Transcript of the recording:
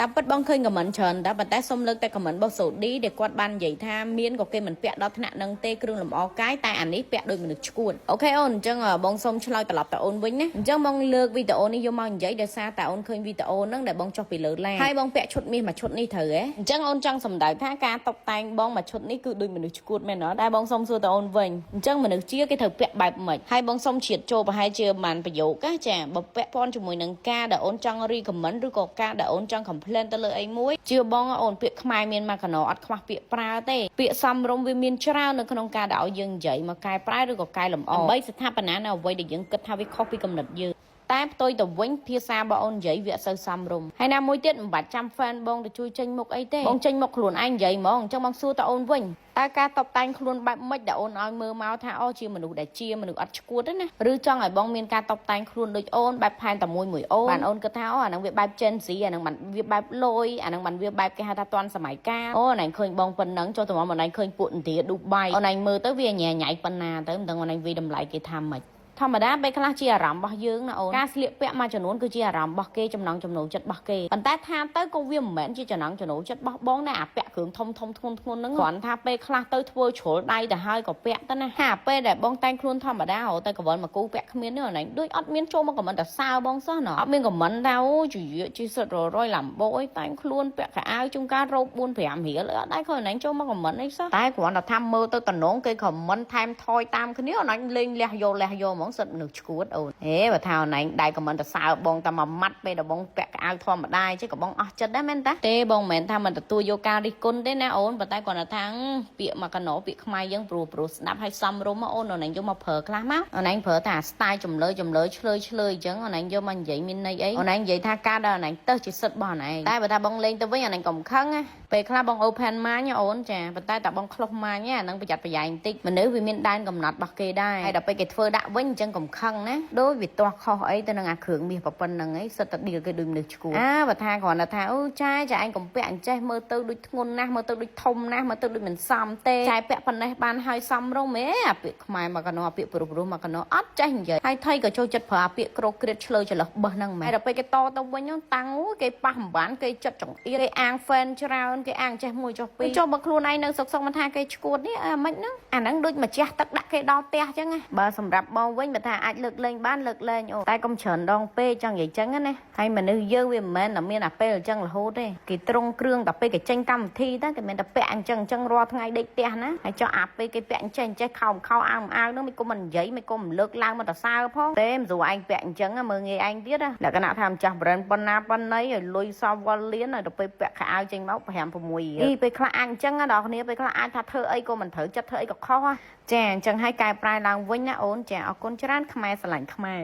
តាមពិតបងឃើញខមមិនច្រើនតែប៉ុន្តែសុំលើកតែខមមិនរបស់សូឌីដែលគាត់បាននិយាយថាមានក៏គេមិនពាក់ដល់ថ្នាក់នឹងទេគ្រឿងលម្អកាយតែអានេះពាក់ដូចមនុស្សឈួតអូខេអូនអញ្ចឹងបងសុំឆ្លើយត្រឡប់ទៅអូនវិញណាអញ្ចឹងបងលើកវីដេអូនេះយកមកនិយាយដោយសារតែអូនឃើញវីដេអូហ្នឹងដែលបងចុះពីលើឡានហើយបងពាក់ឈុតមាសមួយឈុតនេះត្រូវហ៎អញ្ចឹងអូនចង់សម្ដៅថាការតុបតែងបងមួយឈុតនេះគឺដូចមនុស្សឈួតមែនអត់តែបងសុំសួរទៅអូនវិញអញ្ចឹងមនុស្សជាគេត្រូវពាក់បែបម៉េចហើយបងសុំជ្រាបចូលប្រហែលជាបានប្រយោគចាបើពាក់ព័ន្ធជាមួយនឹងការដែលអូនចង់រីខមមិនឬក៏ការដែលអូនចង់ complain ទៅលើអីមួយជឿបងអូនពាក្យខ្មែរមានមកកណោអត់ខ្វះពាក្យប្រើទេពាក្យសំរុំវាមានច្រើននៅក្នុងការដែលឲ្យយើងនិយាយមកកែប្រែឬក៏កែលម្អដើម្បីស្ថាបនានៅអ្វីដែលយើងគិតថាវាខុសពីគំនិតយើងតែផ្ទុយទៅវិញភាសាបងអូននិយាយវាអត់សូវសមរម្យហើយណាមួយទៀតមិនបាច់ចាំ fan បងទៅជួយចេញមុខអីទេបងចេញមុខខ្លួនឯងនិយាយហ្មងអញ្ចឹងបងសួរតើអូនវិញតើការតបតែងខ្លួនបែបម៉េចដែលអូនឲ្យមើលមកថាអូជាមនុស្សដែលជាមនុស្សអត់ឈួតទេណាឬចង់ឲ្យបងមានការតបតែងខ្លួនដូចអូនបែបផែនតែមួយអូនបានអូនគិតថាអូអាហ្នឹងវាបែប Gen Z អាហ្នឹងវាបែបលយអាហ្នឹងបានវាបែបគេហៅថាទាន់សម័យកាលអូណៃឃើញបងប៉ុណ្ណឹងចុះទៅមកណៃឃើញពួកឥណ្ឌាឌូបៃអូណៃមើលទៅវាញ៉ៃញ៉ៃប៉ុណ្ណាទៅមិនដឹងអូណៃវាតម្លៃគេថាម៉េចធម្មតាពេលខ្លះជាអារម្មណ៍របស់យើងណាអូនការស្លៀកពាក់មួយចំនួនគឺជាអារម្មណ៍របស់គេចំណង់ចំណូលចិត្តរបស់គេប៉ុន្តែថាទៅក៏វាមិនមែនជាចំណង់ចំណូលចិត្តរបស់បងដែរអាពាក់គ្រឿងធំធំធ្ងន់ធ្ងរហ្នឹងគ្រាន់ថាពេលខ្លះទៅធ្វើជ្រុលដៃទៅហើយក៏ពាក់ទៅណាហាពេលដែលបងតែងខ្លួនធម្មតាហៅតែកវលមកគូពាក់គ្មាននេះអូនដូចអត់មានចូលមកខមមិនតែសើបងសោះណាអត់មានខមមិនថាអូជាជីសិតរយឡាំបោអីតែងខ្លួនពាក់ខោអាវជុំការរោប4 5រៀលអត់ដែរឃើញអូនចូលមកខមមិនអីសោះតែគ្រាន់តែថាមើលទៅតំណងគេខមមិនថែមថយតាមគ្នាអូនលេងលះយកហ្មងសិតមនុស្សឈួតអូនបើថាអូនឯងដៃក៏មិនទៅសើបងតែមួយម៉ាត់ពេលដែលបងពាក់អាវធម្មតាចេះក៏បងអស់ចិត្តដែរមែនតាទេបងមិនមែនថាមិនទទួលយកការរិះគន់ទេណាអូនប៉ុន្តែគាត់ថាពាក្យមកកណោពាក្យខ្មែរយើងព្រោះស្ដាប់ឲ្យសមរម្យអូនឯងយកមកប្រើខ្លះមកអូនឯងប្រើតែ style ចម្លើយឆ្លើយអញ្ចឹងអូនឯងយកមកនិយាយមានន័យអីអូនឯងនិយាយថាការដែលអូនឯងទៅជាសិទ្ធិរបស់អូនឯងតែបើថាបងលេងទៅវិញអូនឯងកុំខឹងណាពេលខ្លះបង open mind អូនចាប៉ុន្តែតែបងខ្លុះ mind អានឹងប្រយ័ត្នប្រយែងបន្តិចមនុស្សវាមានដែនកំណត់របស់គេដែរហើយដល់ពេលគេធ្វើដាក់វិញអញ្ចឹងកុំខឹងណាដូចវាទាស់ខុសអីទៅនឹងអាគ្រឿងមាសប៉ុណ្្នឹងអីសិតតែឌីលគេដូចមនុស្សឈួតបើថាគ្រាន់តែថាអូចាឯងកំពាក់អញ្ចេះមើលទៅដូចធ្ងន់ណាស់មើលទៅដូចធំណាស់មើលទៅដូចមិនសមទេចាពាក់ប៉ុណ្ណេះបានហើយសមរម្យអាពាក្យខ្មែរមកកណោអាពាក្យព្រោះមកកណោអត់ចេះនិយាយហើយថៃក៏ចូលចិត្តប្រើអាពាក្យក្រោកគ្រៀតឆ្លើយច្រឡោះបឹសហ្នឹងមែនហើយដល់ពេលគេតទៅវិញតាំងគេប៉ះមិនបានគេចិត្តចង្អៀតគេអាង fan ច្រើនគេអាងចេះមួយចុះពីរចុះបើខ្លួនឯងនៅសុកមកថាគេឈួតនេះមិនហ្នឹងអាហ្នឹងដូចម្ចាស់ទឹកដាក់គេដល់ផ្ទះអញ្ចឹងបើសម្រាប់បងវិញបើថាអាចលើកលែងបានលើកលែងអូតែកុំច្រើនដងពេកចង់និយាយចឹងណាហើយមនុស្សយើងវាមិនមែនតែមានអាពេលអញ្ចឹងរហូតទេគេត្រង់គ្រឿងតែពេលគេចេញកម្មវិធីតែគេមិនតែពាក់អញ្ចឹងរាល់ថ្ងៃដេកផ្ទះណាហើយចុះអាពេលគេពាក់អញ្ចេះខោអាវហ្នឹងមិនគុំមិននិយាយមិនគុំលើកឡើងមកតសើផងទេមិនស្រួលឯងពាក់អញ្ចឹងមើលងាយឯងទៀតលក្ខណៈថាម្ចាស់ brand ប៉ុណ្ណាប៉ុណ្ណីឲ្យលុយសវលលៀនហើយទៅពេលពាក់ខោអាវចេញមក5 6រៀលពេលខ្លះអញ្ចឹងដល់គ្នាពេលខ្លះអាចថាធ្វើអីក៏មិនត្រូវចិត្តធ្វើអីក៏ខុសចាអញ្ចឹងហើយកែប្រែឡើងវិញណាអូនចាអរគុណច្រើនខ្មែរស្រឡាញ់ខ្មែរ